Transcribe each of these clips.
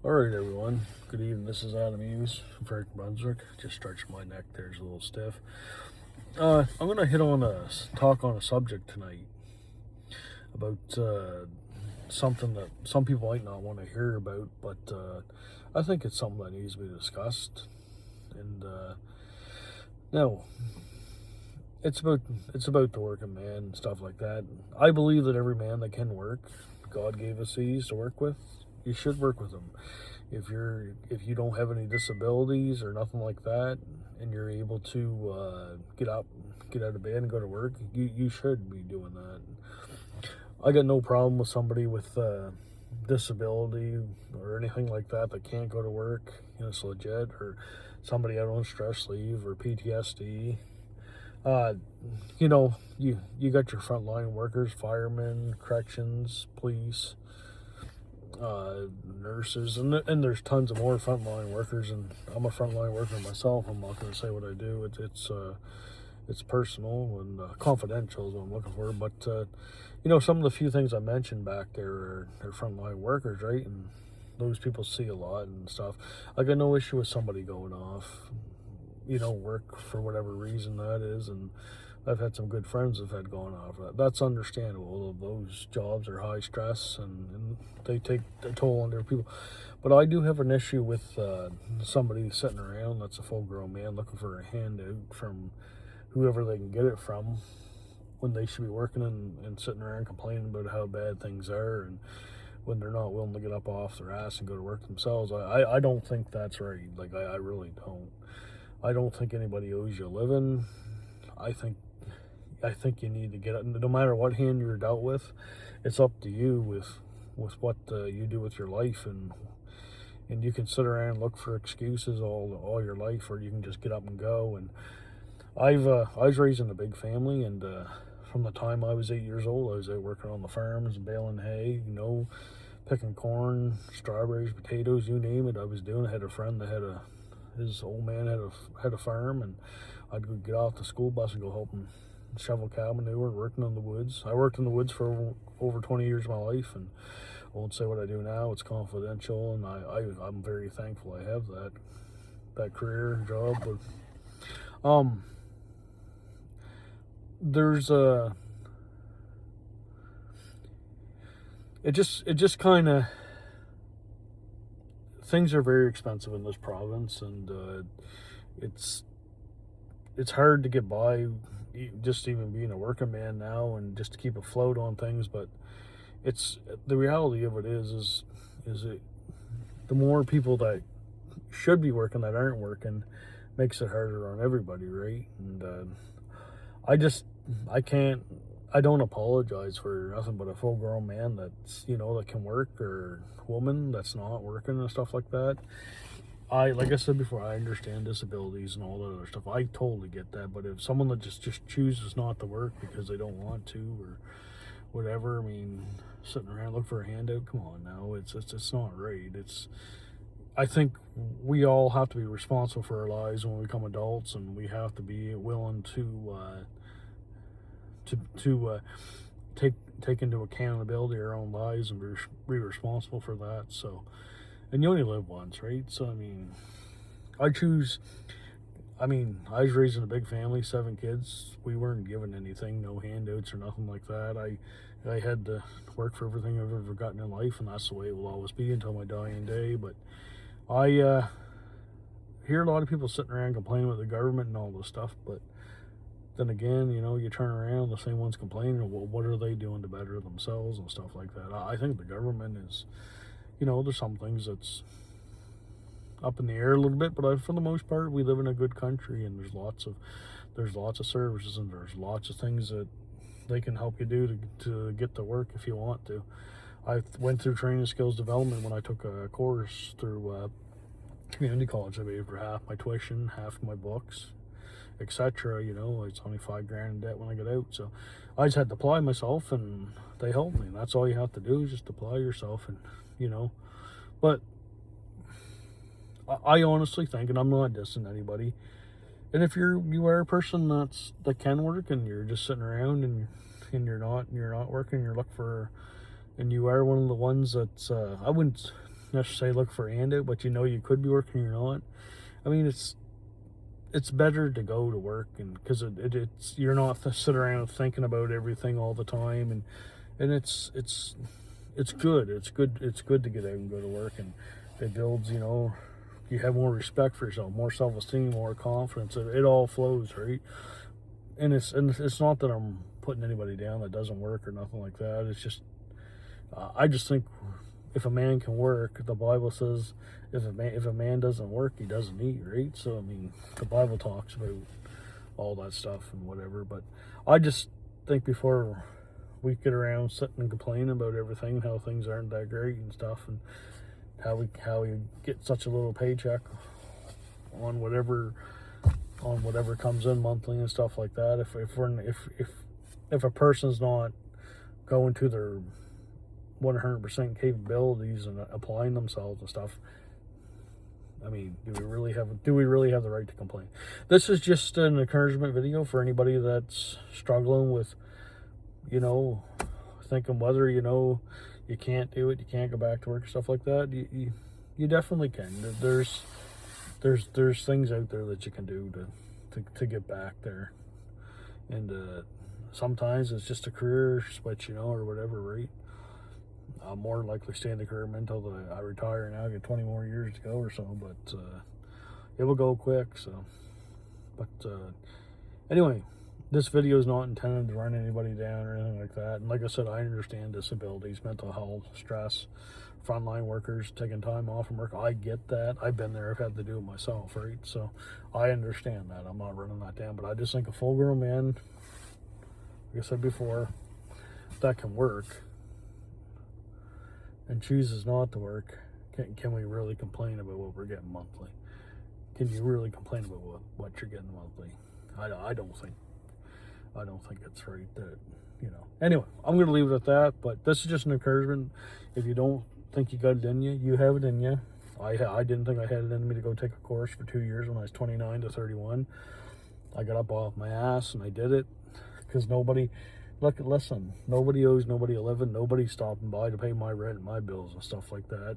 Alright everyone, good evening. This is Adam Hughes from Frank Brunswick. Just stretched my neck there's a little stiff. I'm going to talk on a subject tonight about something that some people might not want to hear about, but I think it's something that needs to be discussed. And now, it's about the working man and stuff like that. I believe that every man that can work, God gave us these to work with. You should work with them. If you don't have any disabilities or nothing like that, and you're able to get out of bed and go to work, you should be doing that. I got no problem with somebody with disability or anything like that can't go to work. It's legit. Or somebody out on stress leave or PTSD. You got your frontline workers, firemen, corrections, police, nurses, and there's tons of more frontline workers. And I'm a frontline worker myself. I'm not going to say what I do. It's personal and confidential is what I'm looking for. But some of the few things I mentioned back there are frontline workers, right? And those people see a lot and stuff. I got no issue with somebody going off, work for whatever reason that is. And I've had some good friends that have had gone off that. That's understandable. Those jobs are high stress and they take a toll on their people. But I do have an issue with somebody sitting around that's a full-grown man looking for a handout from whoever they can get it from, when they should be working and sitting around complaining about how bad things are, and when they're not willing to get up off their ass and go to work themselves. I don't think that's right. I really don't. I don't think anybody owes you a living. I think you need to get it. No matter what hand you're dealt with, it's up to you with what you do with your life, and you can sit around and look for excuses all your life, or you can just get up and go. And I was raised in a big family, and from the time I was 8 years old, I was out working on the farms, baling hay, picking corn, strawberries, potatoes, you name it. I was doing. I had a friend that his old man had a farm, and I'd go get off the school bus and go help him shovel cow manure, working in the woods. I worked in the woods for over 20 years of my life, and I won't say what I do now. It's confidential, and I'm very thankful I have that career job. But there's it just kind of, things are very expensive in this province, and it's hard to get by, just even being a working man now, and just to keep afloat on things. But it's the reality of it is it, the more people that should be working that aren't working, makes it harder on everybody, right? And I don't apologize for nothing but a full-grown man that's that can work, or woman that's not working and stuff like that. Like I said before, I understand disabilities and all that other stuff. I totally get that. But if someone that just chooses not to work because they don't want to, or whatever, I mean, sitting around look for a handout, come on now, it's not right. I think we all have to be responsible for our lives when we become adults, and we have to be willing to take into accountability our own lives and be responsible for that. So, and you only live once, right? So I was raised in a big family, 7 kids. We weren't given anything, no handouts or nothing like that. I had to work for everything I've ever gotten in life, and that's the way it will always be until my dying day. But I hear a lot of people sitting around complaining about the government and all this stuff, but then again, you turn around, the same ones complaining, well, what are they doing to better themselves and stuff like that? I think the government is, there's some things that's up in the air a little bit, but for the most part, we live in a good country, and there's lots of services, and there's lots of things that they can help you do to get to work if you want to. I went through training skills development when I took a course through community college. I paid for half my tuition, half my books, etc. It's only $5,000 in debt when I got out, so I just had to apply myself, and they helped me. And that's all you have to do, is just apply yourself. And but I honestly think, and I'm not dissing anybody, and if you are a person that can work, and you're just sitting around, and you're not working, you're looking for, and you are one of the ones that's I wouldn't necessarily look for a handout, but you know you could be working, you're not. I mean, it's better to go to work, and because it's you're not sitting around thinking about everything all the time, and it's good. It's good to get out and go to work, and it builds, you know, you have more respect for yourself, more self-esteem, more confidence. It all flows, right? And it's not that I'm putting anybody down that doesn't work or nothing like that. It's just I just think if a man can work, the Bible says if a man doesn't work, he doesn't eat, right? So I mean, the Bible talks about all that stuff and whatever. But I just think before we get around sitting and complaining about everything, how things aren't that great and stuff, and how we get such a little paycheck on whatever comes in monthly and stuff like that. If a person's not going to their 100% capabilities and applying themselves and stuff, I mean, do we really have the right to complain? This is just an encouragement video for anybody that's struggling with, you know, thinking whether, you know, you can't do it, you can't go back to work, stuff like that. You definitely can. There's things out there that you can do to get back there, and sometimes it's just a career switch, you know, or whatever, right? I'll more likely stay in the career until I retire, and I get 20 more years to go or so, but it will go quick. So, but anyway, this video is not intended to run anybody down or anything like that. And like I said, I understand disabilities, mental health, stress, frontline workers taking time off from work. I get that. I've been there. I've had to do it myself, right? So I understand that. I'm not running that down. But I just think a full-grown man, like I said before, that can work and chooses not to work, can we really complain about what we're getting monthly? Can you really complain about what you're getting monthly? I don't think it's right that, you know. Anyway, I'm going to leave it at that, but this is just an encouragement. If you don't think you got it in you, you have it in you. I didn't think I had it in me to go take a course for 2 years when I was 29 to 31. I got up off my ass and I did it, because nobody owes nobody a living. Nobody's stopping by to pay my rent and my bills and stuff like that.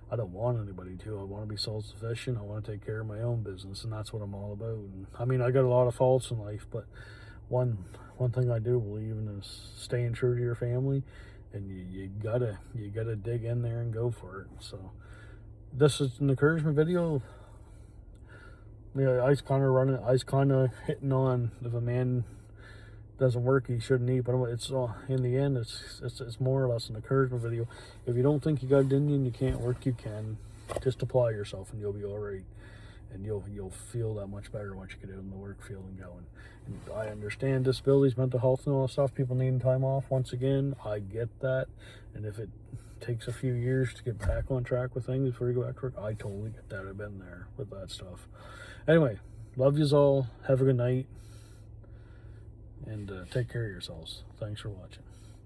I don't want anybody to. I want to be self-sufficient. I want to take care of my own business, and that's what I'm all about. And I mean, I got a lot of faults in life, but one thing I do believe in is staying true to your family, and you gotta dig in there and go for it. So this is an encouragement video. Yeah, I was kind of hitting on, if a man doesn't work, he shouldn't eat. But it's in the end, it's more or less an encouragement video. If you don't think you got it in you and you can't work, you can. Just apply yourself, and you'll be all right. And you'll feel that much better once you get out in the work field and going. And I understand disabilities, mental health, and all that stuff. People needing time off. Once again, I get that. And if it takes a few years to get back on track with things before you go back to work, I totally get that. I've been there with that stuff. Anyway, love yous all. Have a good night. And take care of yourselves. Thanks for watching.